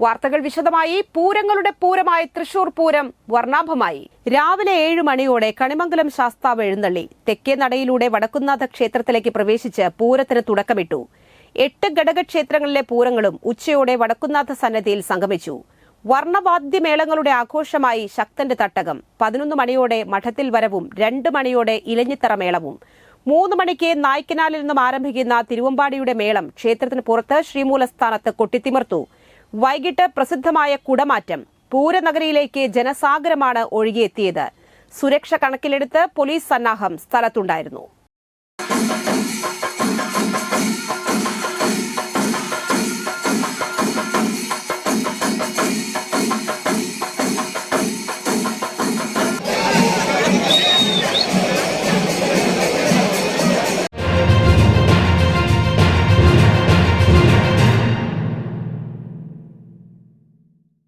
വാർത്തകൾ വിശദമായി. പൂരങ്ങളുടെ പൂരമായ തൃശൂർ പൂരം വർണ്ണാഭമായി. രാവിലെ 7 മണിയോടെ കണിമംഗലം ശാസ്താവ് എഴുന്നള്ളി തെക്കേ നടയിലൂടെ വടക്കുംനാഥ ക്ഷേത്രത്തിലേക്ക് പ്രവേശിച്ച് പൂരത്തിന് തുടക്കമിട്ടു. 8 ഘടകക്ഷേത്രങ്ങളിലെ പൂരങ്ങളും ഉച്ചയോടെ വടക്കുംനാഥ സന്നിധിയിൽ സംഗമിച്ചു. വർണ്ണവാദ്യമേളങ്ങളുടെ ആഘോഷമായി ശക്തന്റെ തട്ടകം. 11 മണിയോടെ മഠത്തിൽ വരവും 2 മണിയോടെ ഇലഞ്ഞിത്തറ മേളവും. 3 മണിക്ക് നായ്ക്കനാലിൽ നിന്നും ആരംഭിക്കുന്ന തിരുവമ്പാടിയുടെ മേളം ക്ഷേത്രത്തിന് പുറത്ത് ശ്രീമൂലസ്ഥാനത്ത് കൊട്ടിത്തിമിർത്തു. വൈകിട്ട് പ്രസിദ്ധമായ കുടമാറ്റം. പൂരനഗരിയിലേക്ക് ജനസാഗരമാണ് ഒഴുകിയെത്തിയത്. സുരക്ഷ കണക്കിലെടുത്ത് പോലീസ് സന്നാഹം സ്ഥലത്തുണ്ടായിരുന്നു.